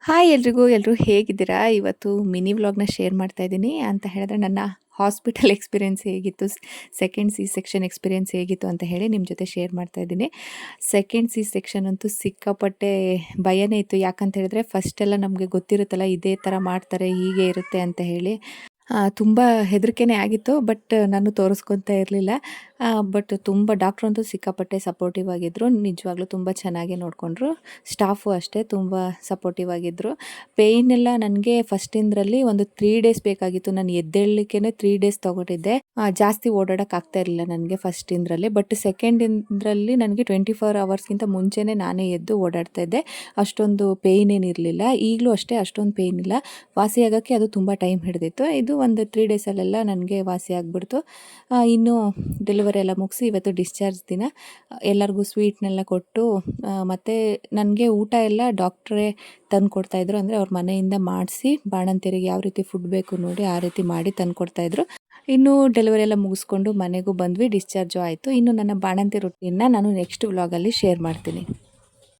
Hi ಎಲ್ರಿಗೂ, ಎಲ್ಲರೂ ಹೇಗಿದ್ದೀರಾ? ಇವತ್ತು ಮಿನಿ ವ್ಲಾಗ್‌ನ ಶೇರ್ ಮಾಡ್ತಾ ಇದ್ದೀನಿ. ಅಂತ ಹೇಳಿದ್ರೆ ನನ್ನ ಹಾಸ್ಪಿಟಲ್ ಎಕ್ಸ್‌ಪೀರಿಯನ್ಸ್ ಹೇಗಿತ್ತು, ಸೆಕೆಂಡ್ ಸಿ ಸೆಕ್ಷನ್ ಎಕ್ಸ್‌ಪೀರಿಯನ್ಸ್ ಹೇಗಿತ್ತು ಅಂತ ಹೇಳಿ ನಿಮ್ಮ ಜೊತೆ ಶೇರ್ ಮಾಡ್ತಾ ಇದ್ದೀನಿ. ಸೆಕೆಂಡ್ ಸಿ ಸೆಕ್ಷನ್ ಅಂತೂ ಸಿಕ್ಕಾಪಟ್ಟೆ ಭಯನೇ ಇತ್ತು. ಯಾಕಂತ ಹೇಳಿದ್ರೆ ಫಸ್ಟ್ ಎಲ್ಲ ನಮಗೆ ಗೊತ್ತಿರುತ್ತಲ್ಲ, ಇದೇ ಥರ ಮಾಡ್ತಾರೆ, ಹೀಗೆ ಇರುತ್ತೆ ಅಂತ ಹೇಳಿ. ತುಂಬ ಹೆದರಿಕೆನೇ ಆಗಿತ್ತು. ಬಟ್ ನಾನು ತೋರಿಸ್ಕೊತಾ ಇರಲಿಲ್ಲ. ಬಟ್ ತುಂಬ ಡಾಕ್ಟ್ರಂತೂ ಸಿಕ್ಕಾಪಟ್ಟೆ ಸಪೋರ್ಟಿವ್ ಆಗಿದ್ದರು. ನಿಜವಾಗ್ಲೂ ತುಂಬ ಚೆನ್ನಾಗೇ ನೋಡಿಕೊಂಡ್ರು. ಸ್ಟಾಫು ಅಷ್ಟೇ ತುಂಬ ಸಪೋರ್ಟಿವ್ ಆಗಿದ್ದರು. ಪೇಯ್ನ್ ಎಲ್ಲ ನನಗೆ ಫಸ್ಟಿಂದ್ರಲ್ಲಿ ಒಂದು 3 ಡೇಸ್ ಬೇಕಾಗಿತ್ತು. ನಾನು ಎದ್ದೇಳಲಿಕ್ಕೇ 3 ಡೇಸ್ ತೊಗೊಂಡಿದ್ದೆ. ಜಾಸ್ತಿ ಓಡಾಡೋಕೆ ಆಗ್ತಾ ಇರಲಿಲ್ಲ ನನಗೆ ಫಸ್ಟಿಂದ್ರಲ್ಲಿ. ಬಟ್ ಸೆಕೆಂಡಿಂದ್ರಲ್ಲಿ ನನಗೆ 24 ಅವರ್ಸ್ಗಿಂತ ಮುಂಚೆನೇ ನಾನೇ ಎದ್ದು ಓಡಾಡ್ತಾ ಇದ್ದೆ. ಅಷ್ಟೊಂದು ಪೇಯ್ನ್ ಏನಿರಲಿಲ್ಲ. ಈಗಲೂ ಅಷ್ಟೇ ಅಷ್ಟೊಂದು ಪೇಯ್ನ್ ಇಲ್ಲ. ವಾಸಿಯಾಗೋಕ್ಕೆ ಅದು ತುಂಬ ಟೈಮ್ ಹಿಡಿದಿತ್ತು. ಇದು ಒಂದು 3 ಡೇಸಲ್ಲೆಲ್ಲ ನನಗೆ ವಾಸಿ ಆಗಿಬಿಡ್ತು. ಇನ್ನು ಡೆಲಿವರಿ ಎಲ್ಲ ಮುಗಿಸಿ ಇವತ್ತು ಡಿಸ್ಚಾರ್ಜ್ ದಿನ. ಎಲ್ಲರಿಗೂ ಸ್ವೀಟ್ನೆಲ್ಲ ಕೊಟ್ಟು ಮತ್ತು ನನಗೆ ಊಟ ಎಲ್ಲ ಡಾಕ್ಟ್ರೇ ತಂದು ಕೊಡ್ತಾಯಿದ್ರು. ಅಂದರೆ ಅವ್ರ ಮನೆಯಿಂದ ಮಾಡಿಸಿ ಬಾಣಂತಿಯರಿಗೆ ಯಾವ ರೀತಿ ಫುಡ್ ಬೇಕು ನೋಡಿ ಆ ರೀತಿ ಮಾಡಿ ತಂದು ಕೊಡ್ತಾಯಿದ್ರು. ಇನ್ನು ಡೆಲಿವರಿ ಎಲ್ಲ ಮುಗಿಸ್ಕೊಂಡು ಮನೆಗೂ ಬಂದ್ವಿ. ಡಿಸ್ಚಾರ್ಜು ಆಯಿತು. ಇನ್ನು ನನ್ನ ಬಾಣಂತಿ ರೊಟ್ಟಿಯನ್ನು ನಾನು ನೆಕ್ಸ್ಟ್ ವ್ಲಾಗಲ್ಲಿ ಶೇರ್ ಮಾಡ್ತೀನಿ.